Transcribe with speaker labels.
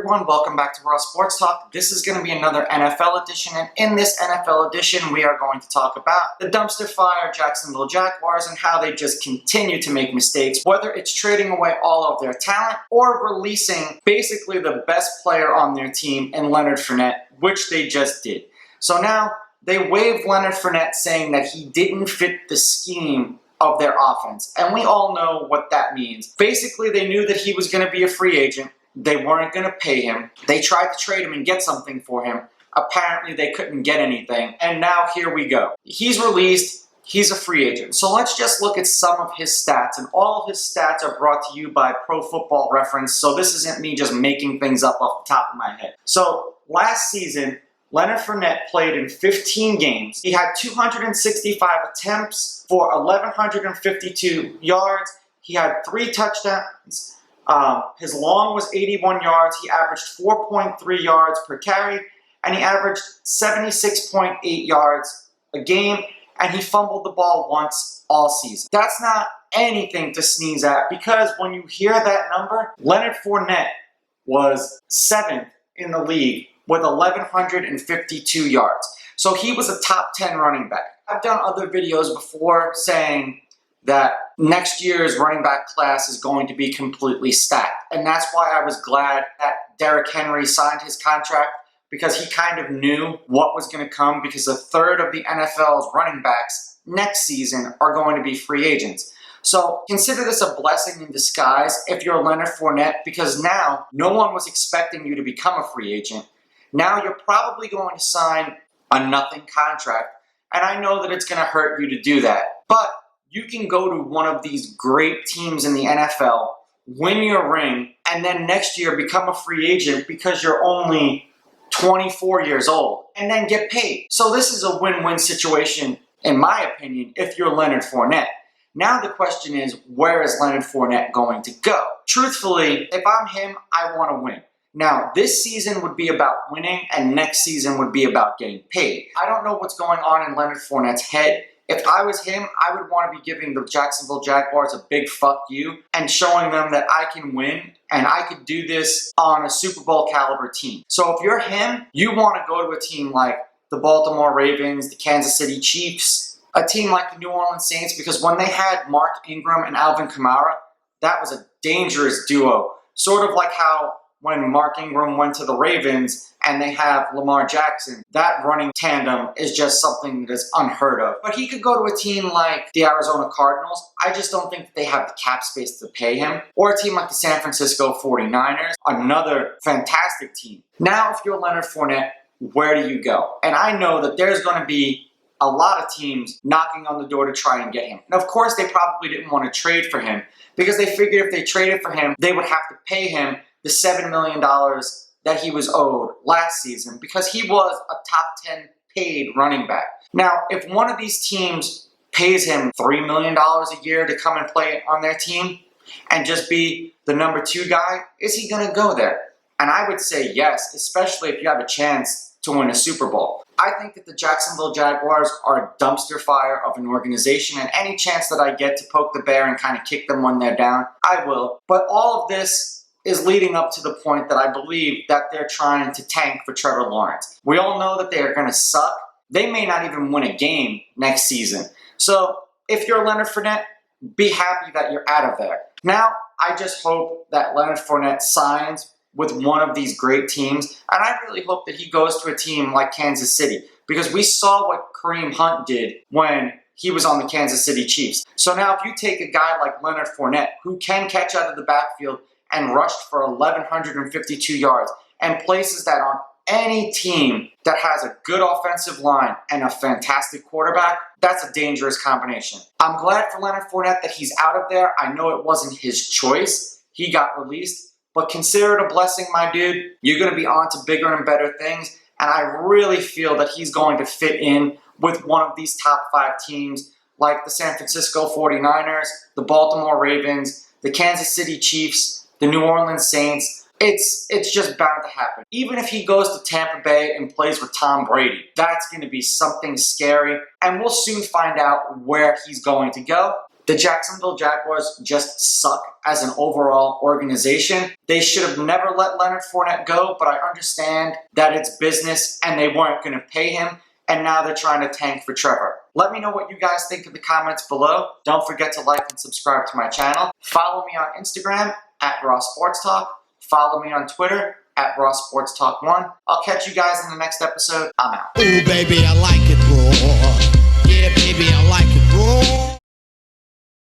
Speaker 1: everyone, welcome back to Raw Sports Talk. This is going to be another NFL edition, and in this NFL edition, we are going to talk about the dumpster fire Jacksonville Jaguars and how they just continue to make mistakes, whether it's trading away all of their talent or releasing basically the best player on their team in Leonard Fournette, which they just did. So now they waived Leonard Fournette, saying that he didn't fit the scheme of their offense, and we all know what that means. Basically, they knew that he was going to be a free agent. They weren't going to pay him. They tried to trade him and get something for him. Apparently, they couldn't get anything. And now here we go. He's released. He's a free agent. So let's just look at some of his stats. And all of his stats are brought to you by Pro Football Reference. So this isn't me just making things up off the top of my head. So last season, Leonard Fournette played in 15 games. He had 265 attempts for 1,152 yards. He had 3 touchdowns. His long was 81 yards. He averaged 4.3 yards per carry, and he averaged 76.8 yards a game, and he fumbled the ball once all season. That's not anything to sneeze at, because when you hear that number, Leonard Fournette was 7th in the league with 1,152 yards. So he was a top 10 running back. I've done other videos before saying that next year's running back class is going to be completely stacked. And that's why I was glad that Derrick Henry signed his contract, because he kind of knew what was going to come, because a third of the NFL's running backs next season are going to be free agents. So consider this a blessing in disguise if you're Leonard Fournette, because now no one was expecting you to become a free agent. Now you're probably going to sign a nothing contract, and I know that it's going to hurt you to do that. But you can go to one of these great teams in the NFL, win your ring, and then next year become a free agent because you're only 24 years old, and then get paid. So this is a win-win situation, in my opinion, if you're Leonard Fournette. Now the question is, where is Leonard Fournette going to go? Truthfully, if I'm him, I want to win. Now, this season would be about winning, and next season would be about getting paid. I don't know what's going on in Leonard Fournette's head. If I was him, I would want to be giving the Jacksonville Jaguars a big fuck you and showing them that I can win and I could do this on a Super Bowl caliber team. So if you're him, you want to go to a team like the Baltimore Ravens, the Kansas City Chiefs, a team like the New Orleans Saints, because when they had Mark Ingram and Alvin Kamara, that was a dangerous duo. Sort of like how when Mark Ingram went to the Ravens and they have Lamar Jackson, that running tandem is just something that is unheard of. But he could go to a team like the Arizona Cardinals. I just don't think that they have the cap space to pay him. Or a team like the San Francisco 49ers, another fantastic team. Now, if you're Leonard Fournette, where do you go? And I know that there's going to be a lot of teams knocking on the door to try and get him. And of course, they probably didn't want to trade for him, because they figured if they traded for him, they would have to pay him the $7 million that he was owed last season, because he was a top 10 paid running back. Now, if one of these teams pays him $3 million a year to come and play on their team and just be the number 2 guy, is he going to go there? And I would say yes, especially if you have a chance to win a Super Bowl. I think that the Jacksonville Jaguars are a dumpster fire of an organization, and any chance that I get to poke the bear and kind of kick them when they're down, I will. But all of this is leading up to the point that I believe that they're trying to tank for Trevor Lawrence. We all know that they are going to suck. They may not even win a game next season. So if you're Leonard Fournette, be happy that you're out of there. Now, I just hope that Leonard Fournette signs with one of these great teams, and I really hope that he goes to a team like Kansas City, because we saw what Kareem Hunt did when he was on the Kansas City Chiefs. So now if you take a guy like Leonard Fournette, who can catch out of the backfield and rushed for 1,152 yards, and places that on any team that has a good offensive line and a fantastic quarterback, that's a dangerous combination. I'm glad for Leonard Fournette that he's out of there. I know it wasn't his choice. He got released, but consider it a blessing, my dude. You're going to be on to bigger and better things, and I really feel that he's going to fit in with one of these top 5 teams like the San Francisco 49ers, the Baltimore Ravens, the Kansas City Chiefs, the New Orleans Saints. It's just bound to happen. Even if he goes to Tampa Bay and plays with Tom Brady, that's going to be something scary, and we'll soon find out where he's going to go. The Jacksonville Jaguars just suck as an overall organization. They should have never let Leonard Fournette go, but I understand that it's business and they weren't going to pay him, and now they're trying to tank for Trevor. Let me know what you guys think in the comments below. Don't forget to like and subscribe to my channel. Follow me on Instagram at Raw Sports Talk. Follow me on Twitter at Raw Sports Talk 1. I'll catch you guys in the next episode. I'm out.
Speaker 2: Ooh, baby, I like it raw. Yeah, baby, I like it raw.